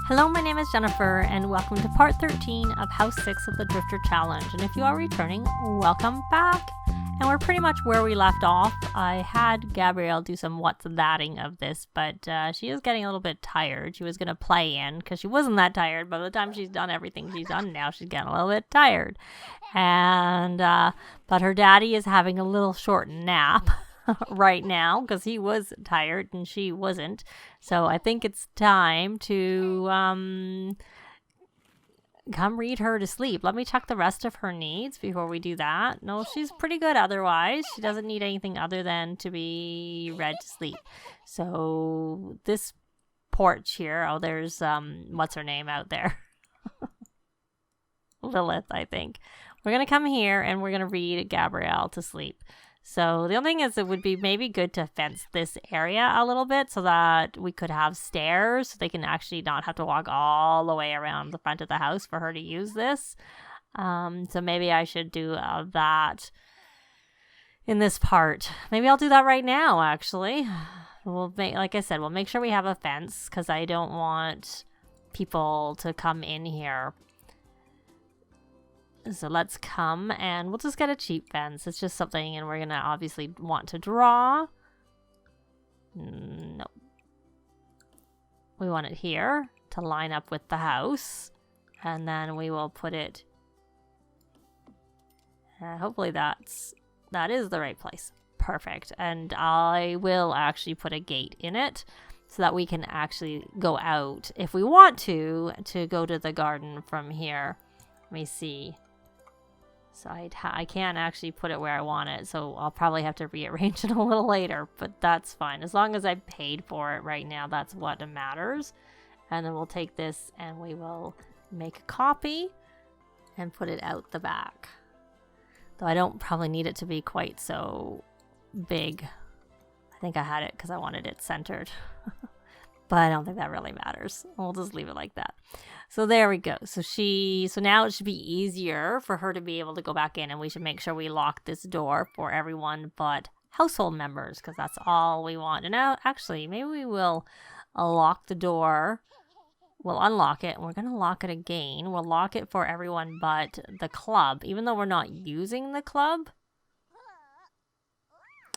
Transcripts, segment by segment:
Hello, my name is Jennifer, and welcome to part 13 of House 6 of the Drifter Challenge. And if you are returning, welcome back. And we're pretty much where we left off. I had Gabrielle do some what's thatting of this, but she is getting a little bit tired. She was going to play in, because she wasn't that tired. By the time she's done everything she's done now, she's getting a little bit tired. And but her daddy is having a little short nap right now because he was tired and she wasn't. So I think it's time to come read her to sleep. Let me check the rest of her needs before we do that. No, she's pretty good otherwise. She doesn't need anything other than to be read to sleep. So this porch here, oh, there's what's her name out there? Lilith, I think. We're going to come here and we're going to read Gabrielle to sleep. So the only thing is it would be maybe good to fence this area a little bit so that we could have stairs so they can actually not have to walk all the way around the front of the house for her to use this. So maybe I should do that in this part. Maybe I'll do that right now, actually. Like I said, we'll make sure we have a fence because I don't want people to come in here. So let's come and we'll just get a cheap fence. It's just something, and we're going to obviously want to draw. No. We want it here to line up with the house. And then we will put it... hopefully that is the right place. Perfect. And I will actually put a gate in it so that we can actually go out if we want to go to the garden from here. Let me see. So I can't actually put it where I want it, so I'll probably have to rearrange it a little later, but that's fine. As long as I paid for it right now, that's what matters. And then we'll take this and we will make a copy and put it out the back. Though I don't probably need it to be quite so big. I think I had it because I wanted it centered. But I don't think that really matters. We'll just leave it like that. So there we go. So now it should be easier for her to be able to go back in, and we should make sure we lock this door for everyone but household members because that's all we want. And now, actually, maybe we will lock the door. We'll unlock it, and we're going to lock it again. We'll lock it for everyone but the club, even though we're not using the club.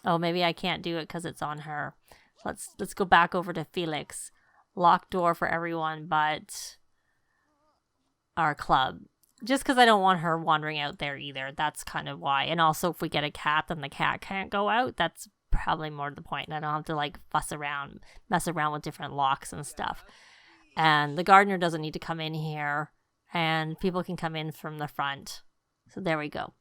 Oh, maybe I can't do it because it's on her. Let's go back over to Felix. Lock door for everyone but our club. Just because I don't want her wandering out there either. That's kind of why. And also if we get a cat, then the cat can't go out. That's probably more to the point. And I don't have to mess around with different locks and stuff. And the gardener doesn't need to come in here. And people can come in from the front. So there we go.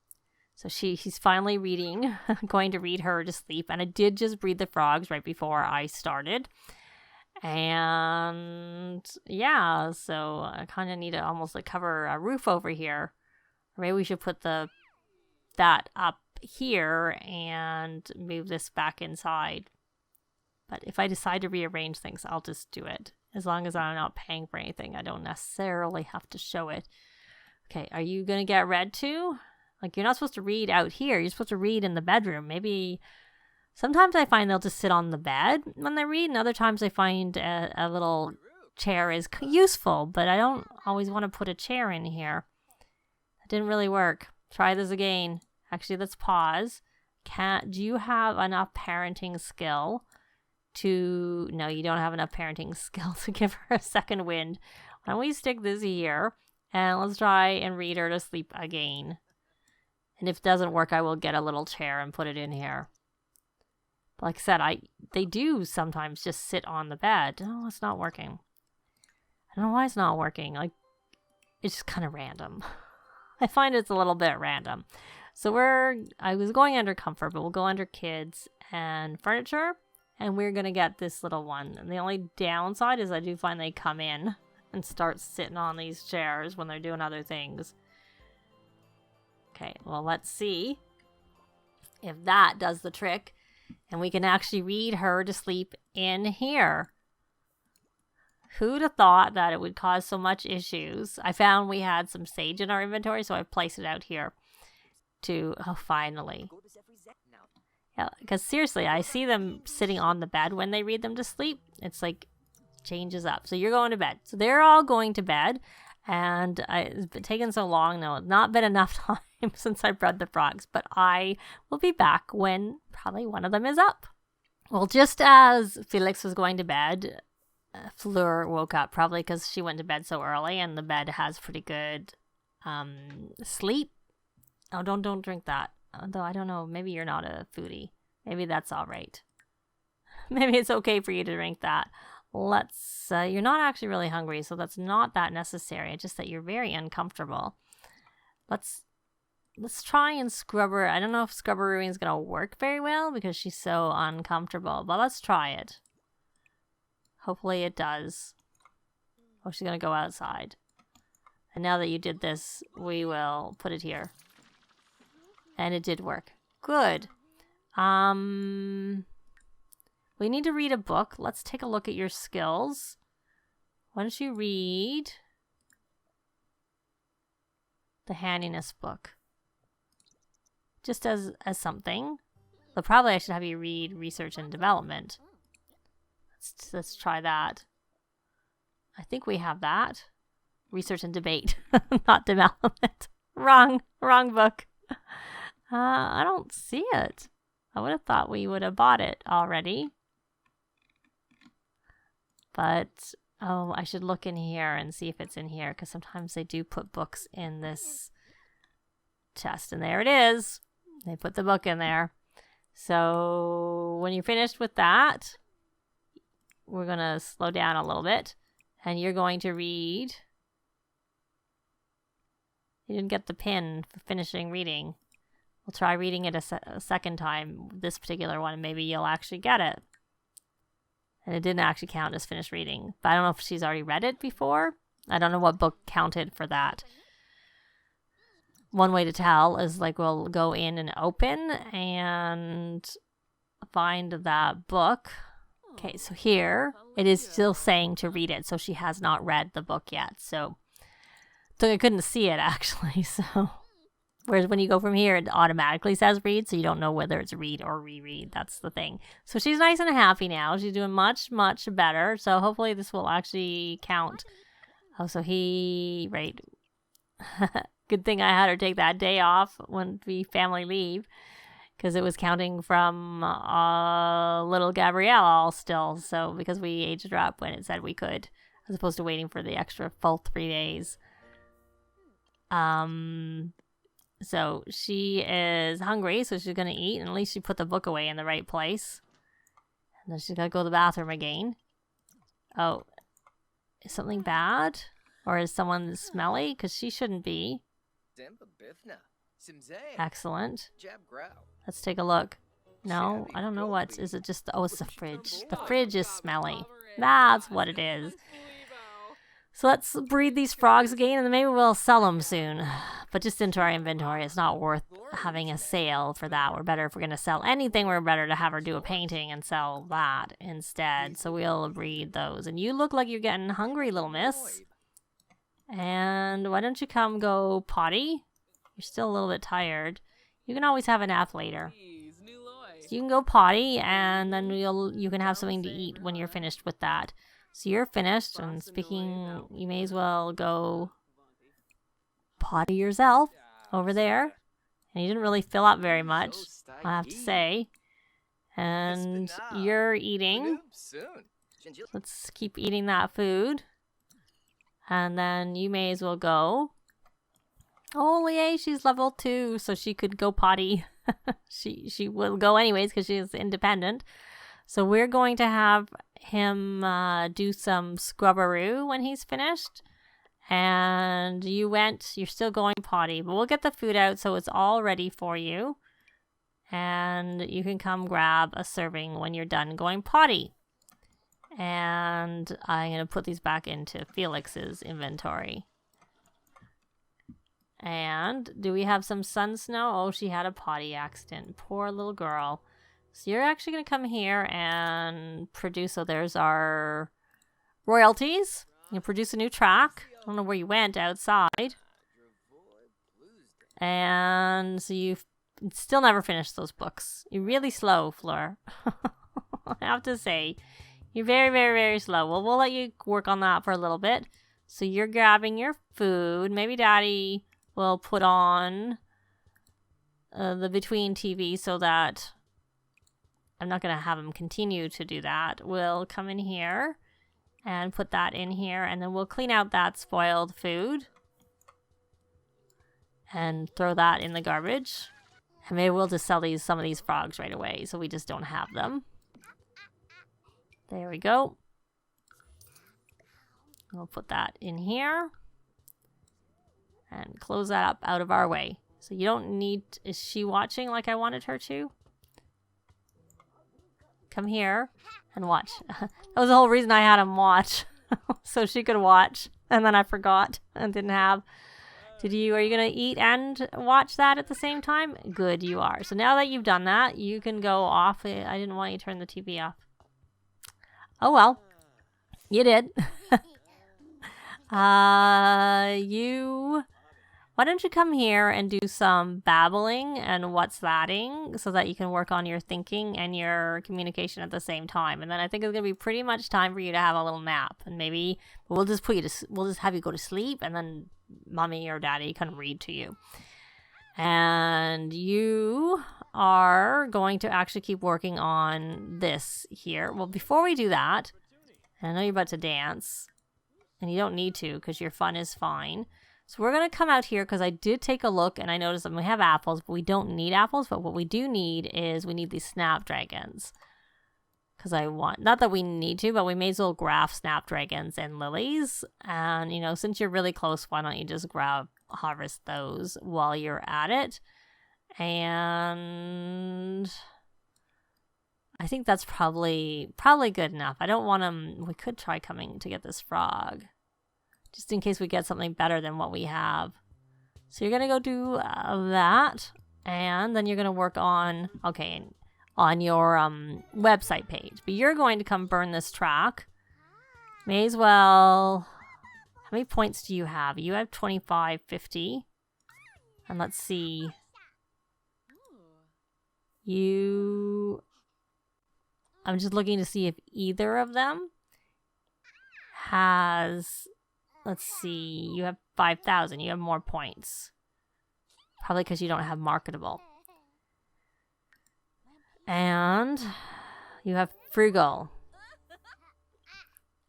So she's finally reading, going to read her to sleep. And I did just breed the frogs right before I started. And yeah, so I kind of need to almost cover a roof over here. Or maybe we should put that up here and move this back inside. But if I decide to rearrange things, I'll just do it. As long as I'm not paying for anything, I don't necessarily have to show it. Okay, are you going to get read to? You're not supposed to read out here. You're supposed to read in the bedroom. Maybe sometimes I find they'll just sit on the bed when they read, and other times I find a little chair is useful, but I don't always want to put a chair in here. That didn't really work. Try this again. Actually, let's pause. Do you have enough parenting skill to... No, you don't have enough parenting skill to give her a second wind. Why don't we stick this here, and let's try and read her to sleep again. And if it doesn't work, I will get a little chair and put it in here. But like I said, they do sometimes just sit on the bed. Oh, it's not working. I don't know why it's not working. It's just kind of random. I find it's a little bit random. So I was going under comfort, but we'll go under kids and furniture. And we're going to get this little one. And the only downside is I do find they come in and start sitting on these chairs when they're doing other things. Okay, well, let's see if that does the trick. And we can actually read her to sleep in here. Who'd have thought that it would cause so much issues? I found we had some sage in our inventory, so I placed it out here to... Oh, finally. Yeah, because seriously, I see them sitting on the bed when they read them to sleep. It's changes up. So you're going to bed. So they're all going to bed. And it's been taking so long. No, not been enough time since I bred the frogs. But I will be back when probably one of them is up. Well, just as Felix was going to bed, Fleur woke up, probably because she went to bed so early, and the bed has pretty good sleep. Oh, don't drink that. Although I don't know, maybe you're not a foodie. Maybe that's all right. Maybe it's okay for you to drink that. You're not actually really hungry, so that's not that necessary. It's just that you're very uncomfortable. Let's try and scrub her. I don't know if scrubberooing is going to work very well because she's so uncomfortable, but let's try it. Hopefully it does. Oh, she's going to go outside. And now that you did this, we will put it here. And it did work. Good. We need to read a book. Let's take a look at your skills. Why don't you read the handiness book? Just as something. But probably I should have you read research and development. Let's try that. I think we have that. Research and debate, not development. Wrong book. I don't see it. I would have thought we would have bought it already. But, oh, I should look in here and see if it's in here, because sometimes they do put books in this chest. And there it is. They put the book in there. So when you're finished with that, we're going to slow down a little bit. And you're going to read. You didn't get the pin for finishing reading. We'll try reading it a second time, this particular one, and maybe you'll actually get it. And it didn't actually count as finished reading. But I don't know if she's already read it before. I don't know what book counted for that. One way to tell is like we'll go in and open and find that book. Okay, so here it is still saying to read it. So she has not read the book yet. So I couldn't see it actually. So whereas when you go from here, it automatically says read. So you don't know whether it's read or reread. That's the thing. So she's nice and happy now. She's doing much, much better. So hopefully this will actually count. Oh, so right. Good thing I had her take that day off when we family leave, because it was counting from little Gabrielle still. So because we aged her up when it said we could, as opposed to waiting for the extra full 3 days. So she is hungry, so she's going to eat, and at least she put the book away in the right place. And then she's got to go to the bathroom again. Oh, is something bad? Or is someone smelly? Because she shouldn't be. Excellent. Let's take a look. No, I don't know is it just, it's the fridge. The fridge is smelly. That's what it is. So let's breed these frogs again, and then maybe we'll sell them soon. But just into our inventory, it's not worth having a sale for that. We're better if we're going to sell anything, we're better to have her do a painting and sell that instead. So we'll breed those. And you look like you're getting hungry, little miss. And why don't you come go potty? You're still a little bit tired. You can always have a nap later. So you can go potty, and then you can have something to eat when you're finished with that. So you're finished, and speaking, you may as well go potty yourself over there. And you didn't really fill up very much, I have to say. And you're eating. Let's keep eating that food. And then you may as well go. Oh, yay, she's level 2, so she could go potty. She will go anyways because she's independent. So we're going to have him do some scrubberoo when he's finished. And you're still going potty, but we'll get the food out so it's all ready for you. And you can come grab a serving when you're done going potty. And I'm going to put these back into Felix's inventory. And do we have some sun snow? Oh, she had a potty accident. Poor little girl. So you're actually going to come here and produce. So there's our royalties. You produce a new track. I don't know where you went outside. And so you've still never finished those books. You're really slow, Fleur. I have to say. You're very, very, very slow. Well, we'll let you work on that for a little bit. So you're grabbing your food. Maybe Daddy will put on the between TV so that I'm not going to have him continue to do that. We'll come in here and put that in here, and then we'll clean out that spoiled food and throw that in the garbage. And maybe we'll just sell some of these frogs right away so we just don't have them. There we go. We'll put that in here and close that up out of our way. So you don't need... Is she watching like I wanted her to? Come here and watch. That was the whole reason I had him watch. So she could watch. And then I forgot and didn't have... Are you going to eat and watch that at the same time? Good, you are. So now that you've done that, you can go off. I didn't want you to turn the TV off. Oh well. You did. Why don't you come here and do some babbling and what's thatting so that you can work on your thinking and your communication at the same time. And then I think it's going to be pretty much time for you to have a little nap. And maybe we'll just have you go to sleep, and then Mommy or Daddy can read to you. And you are going to actually keep working on this here. Well, before we do that, I know you're about to dance, and you don't need to because your fun is fine. So we're going to come out here because I did take a look and I noticed that we have apples, but we don't need apples. But what we do need is we need these snapdragons. Because not that we need to, but we may as well graph snapdragons and lilies. And, you know, since you're really close, why don't you just harvest those while you're at it. And I think that's probably good enough. I don't want them... We could try coming to get this frog, just in case we get something better than what we have. So you're going to go do that. And then you're going to work on... Okay, on your website page. But you're going to come burn this track. May as well... How many points do you have? You have 25, 50. And let's see... I'm just looking to see if either of them has... Let's see. You have 5,000. You have more points. Probably because you don't have marketable. And you have frugal.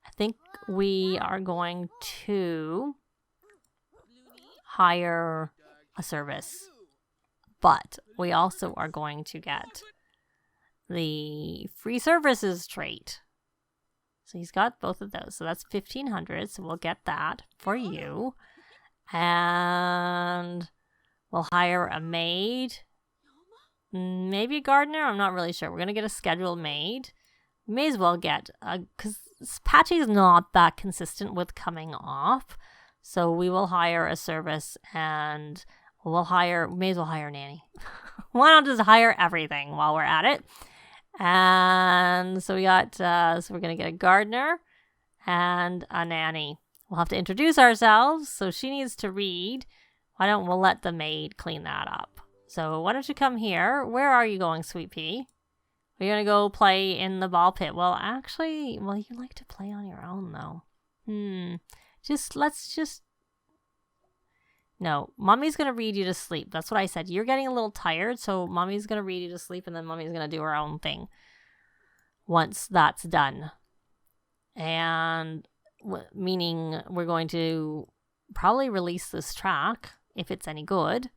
I think we are going to hire a service. But we also are going to get the free services trait. So he's got both of those. So that's 1,500. So we'll get that for you. And we'll hire a maid. Maybe a gardener. I'm not really sure. We're going to get a scheduled maid. May as well get... Because Patchy's not that consistent with coming off. So we will hire a service and... May as well hire a nanny. Why not just hire everything while we're at it? And so we got, so we're going to get a gardener and a nanny. We'll have to introduce ourselves. So she needs to read. We'll let the maid clean that up. So why don't you come here? Where are you going, Sweet Pea? We're going to go play in the ball pit. Well, actually, you like to play on your own though. No, Mommy's going to read you to sleep. That's what I said. You're getting a little tired, so Mommy's going to read you to sleep, and then Mommy's going to do her own thing once that's done. And meaning we're going to probably release this track, if it's any good.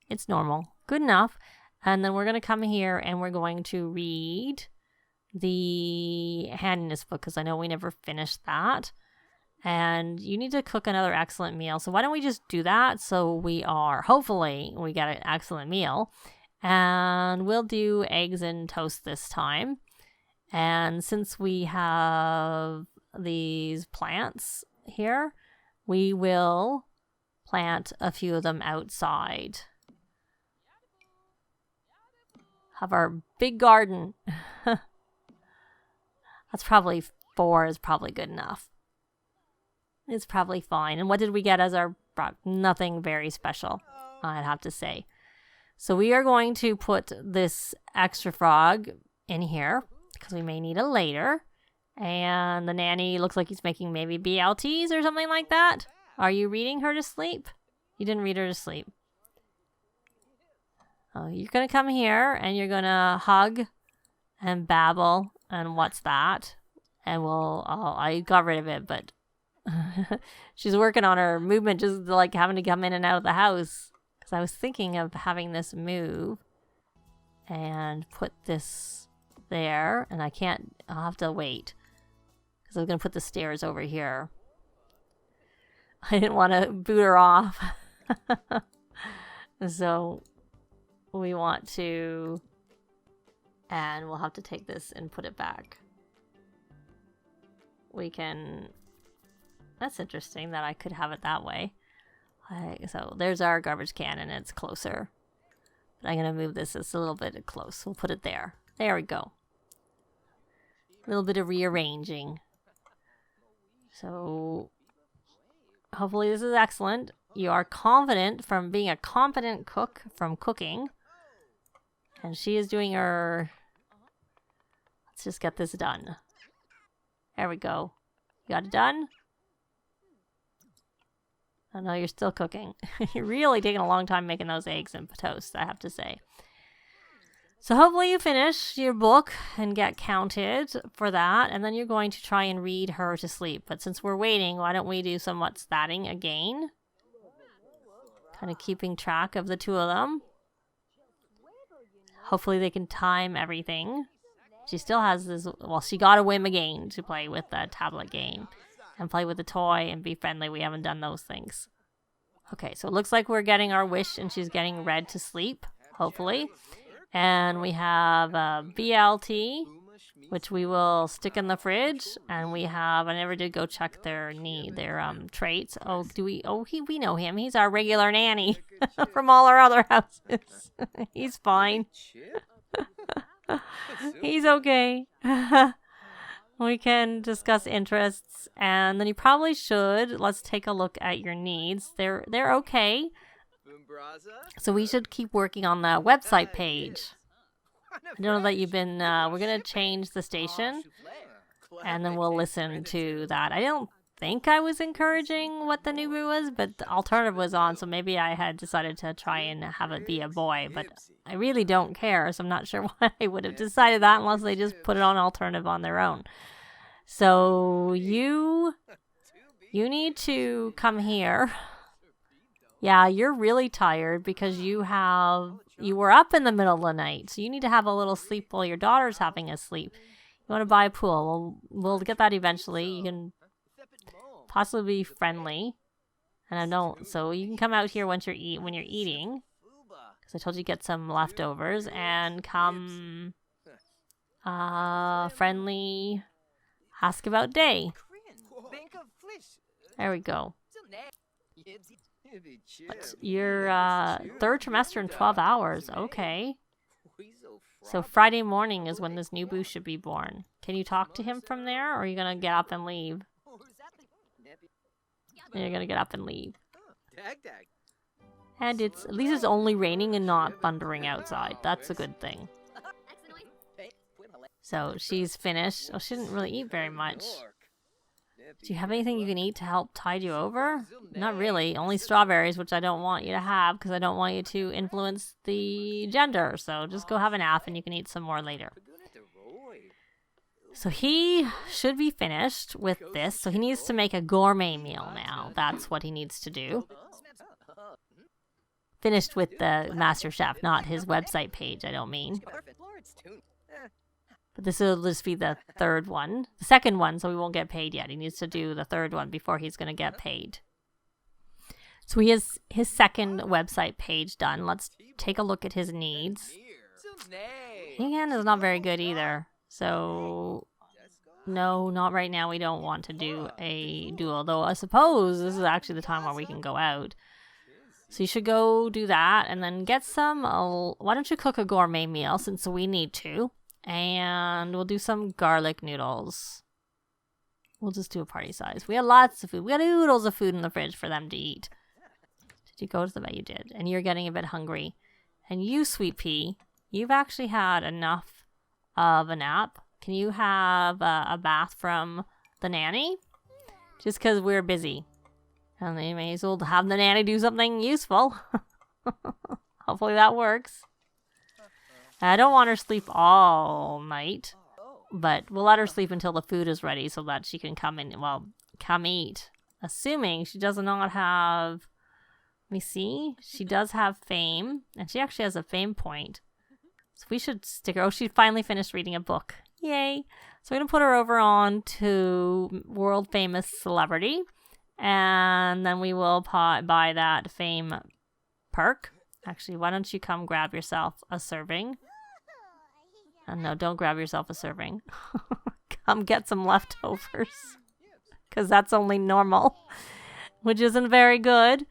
It's normal. Good enough. And then we're going to come here, and we're going to read the handiness book, because I know we never finished that. And you need to cook another excellent meal. So why don't we just do that? So hopefully we get an excellent meal. And we'll do eggs and toast this time. And since we have these plants here, we will plant a few of them outside. Have our big garden. That's probably 4 is probably good enough. It's probably fine. And what did we get as our... Nothing very special, I'd have to say. So we are going to put this extra frog in here, because we may need it later. And the nanny looks like he's making maybe BLTs or something like that. Are you reading her to sleep? You didn't read her to sleep. Oh, you're going to come here and you're going to hug and babble. And what's that? And I got rid of it, but she's working on her movement, just like having to come in and out of the house. Because I was thinking of having this move and put this there. And I'll have to wait. Because I was going to put the stairs over here. I didn't want to boot her off. So we want to, and we'll have to take this and put it back. That's interesting that I could have it that way. So there's our garbage can and it's closer. But I'm going to move this just a little bit close. We'll put it there. There we go. A little bit of rearranging. So hopefully this is excellent. You are confident from being a competent cook from cooking. And she is doing her... Let's just get this done. There we go. You got it done? Oh no, you're still cooking. You're really taking a long time making those eggs and toast, I have to say. So hopefully you finish your book and get counted for that. And then you're going to try and read her to sleep. But since we're waiting, why don't we do some what's thatting again? Kind of keeping track of the two of them. Hopefully they can time everything. She still has this... Well, she got a whim again to play with the tablet game. And play with the toy and be friendly. We haven't done those things. Okay, so it looks like we're getting our wish and she's getting read to sleep. Hopefully. And we have BLT, which we will stick in the fridge. And we have... I never did go check their traits. Oh, we know him. He's our regular nanny from all our other houses. He's fine. He's okay. We can discuss interests, and then you probably should. Let's take a look at your needs. They're okay. So we should keep working on the website page. I don't know that you've been... we're going to change the station, and then we'll listen to that. I don't think I was encouraging what the new was, but the alternative was on, so maybe I had decided to try and have it be a boy, but I really don't care, so I'm not sure why I would have decided that unless they just put it on alternative on their own. So you need to come here. Yeah, you're really tired because you were up in the middle of the night, so you need to have a little sleep while your daughter's having a sleep. You want to buy a pool. We'll get that eventually. You can possibly be friendly. And I don't, so you can come out here when you're eating. Because I told you to get some leftovers. And come friendly, ask about day. There we go. But your third trimester in 12 hours. Okay. So Friday morning is when this new boo should be born. Can you talk to him from there? Or are you going to get up and leave? And you're going to get up and leave. And at least it's only raining and not thundering outside. That's a good thing. So she's finished. Oh, she didn't really eat very much. Do you have anything you can eat to help tide you over? Not really. Only strawberries, which I don't want you to have because I don't want you to influence the gender. So just go have a nap and you can eat some more later. So he should be finished with this. So he needs to make a gourmet meal now. That's what he needs to do. Finished with the Master Chef, not his website page, I don't mean. But this will just be the third one. The second one, so he won't get paid yet. He needs to do the third one before he's going to get paid. So he has his second website page done. Let's take a look at his needs. Again, is not very good either. So, no, not right now. We don't want to do a duel. Though I suppose this is actually the time where we can go out. So you should go do that and then get some... why don't you cook a gourmet meal since we need to? And we'll do some garlic noodles. We'll just do a party size. We have lots of food. We got oodles of food in the fridge for them to eat. Did you go to the bed? You did. And you're getting a bit hungry. And you, Sweet Pea, you've actually had enough of a nap. can you have a bath from the nanny? Just because we're busy. And they may as well have the nanny do something useful. Hopefully that works. I don't want her to sleep all night. But we'll let her sleep until the food is ready so that she can come eat. Assuming she does not have... Let me see. She does have fame. And she actually has a fame point. So we should stick her... Oh, she finally finished reading a book. Yay. So we're going to put her over on to world famous celebrity. And then we will buy that fame perk. Actually, why don't you come grab yourself a serving? No, don't grab yourself a serving. Come get some leftovers. Because that's only normal. Which isn't very good.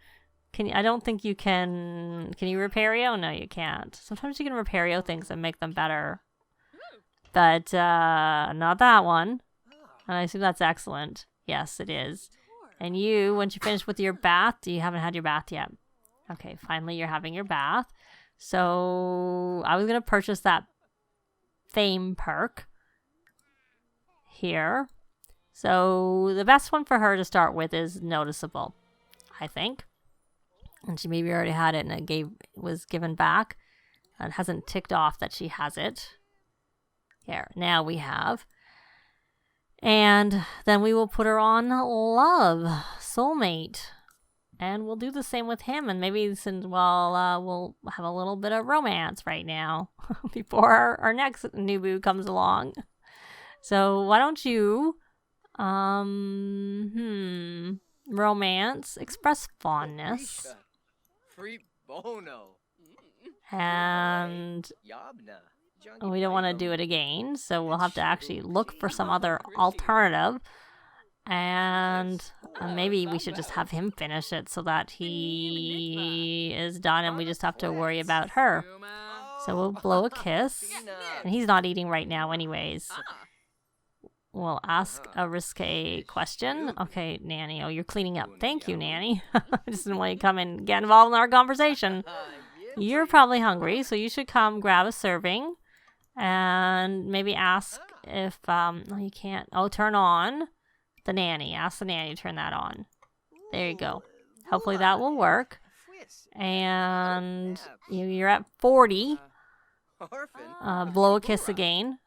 I don't think you can... Can you repario? No, you can't. Sometimes you can repario things and make them better. But, not that one. And I assume that's excellent. Yes, it is. And you, once you finish with your bath... You haven't had your bath yet. Okay, finally you're having your bath. So, I was going to purchase that fame perk here. So the best one for her to start with is noticeable, I think. And she maybe already had it and it was given back. It hasn't ticked off that she has it. Here, now we have. And then we will put her on love, soulmate. And we'll do the same with him. And maybe since, we'll have a little bit of romance right now before our next new boo comes along. So why don't you, romance, express fondness. And we don't want to do it again. So we'll have to actually look for some other alternative. And maybe we should just have him finish it so that he is done and we just have to worry about her. So we'll blow a kiss. And he's not eating right now anyways. We'll ask a risque question. Okay, Nanny. Oh, you're cleaning up. Thank you, Nanny. I just didn't want you to come and get involved in our conversation. You're probably hungry, so you should come grab a serving. And maybe ask if... oh, you can't. Oh, turn on the nanny. Ask the nanny to turn that on. There you go. Hopefully that will work. And you're at 40. Blow a kiss again.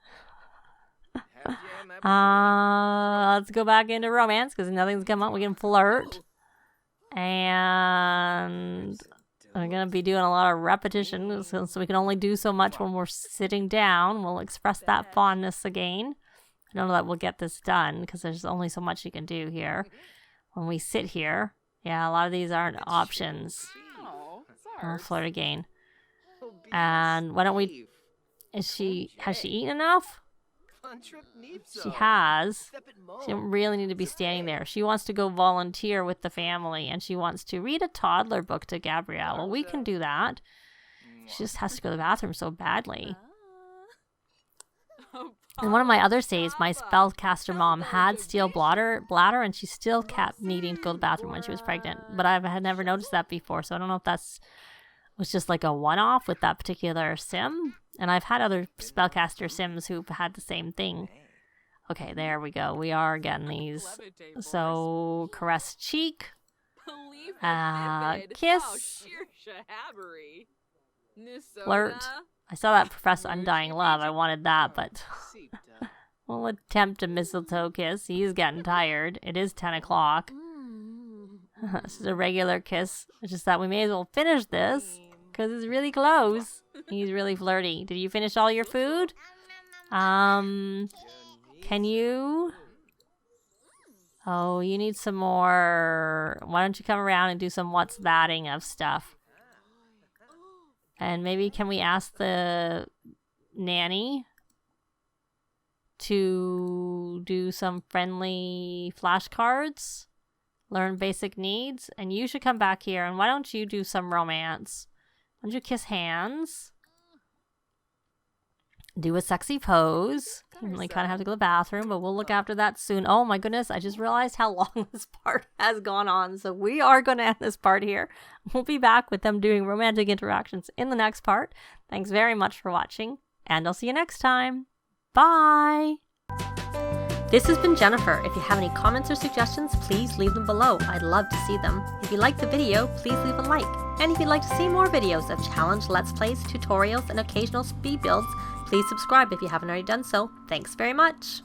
Let's go back into romance because nothing's come up. We can flirt. And I'm going to be doing a lot of repetition so we can only do so much when we're sitting down. We'll express that fondness again. I don't know that we'll get this done because there's only so much you can do here. When we sit here, yeah, a lot of these aren't options. I'll flirt again. And why don't we... Has she eaten enough? She has. She don't really need to be standing there. She wants to go volunteer with the family and she wants to read a toddler book to Gabrielle. Well, we can do that. She just has to go to the bathroom so badly. In one of my other saves, my spellcaster mom had steel bladder and she still kept needing to go to the bathroom when she was pregnant. But I had never noticed that before, so I don't know if was just like a one-off with that particular sim. And I've had other spellcaster sims who've had the same thing. Okay, there we go. We are getting these. So, caress cheek. Kiss. Flirt. I saw that Profess Undying Love. I wanted that, but we'll attempt a mistletoe kiss. He's getting tired. It is 10 o'clock. This is a regular kiss. It's just that we may as well finish this because it's really close. He's really flirty. Did you finish all your food? Can you? Oh, you need some more. Why don't you come around and do some what's thatting of stuff? And maybe can we ask the nanny to do some friendly flashcards? Learn basic needs? And you should come back here. And why don't you do some romance? Why don't you kiss hands? Do a sexy pose. You really kind of have to go to the bathroom, but we'll look after that soon. Oh my goodness, I just realized how long this part has gone on. So we are going to end this part here. We'll be back with them doing romantic interactions in the next part. Thanks very much for watching, and I'll see you next time. Bye! This has been Jennifer. If you have any comments or suggestions, please leave them below. I'd love to see them. If you liked the video, please leave a like. And if you'd like to see more videos of challenge, let's plays, tutorials, and occasional speed builds, please subscribe if you haven't already done so. Thanks very much!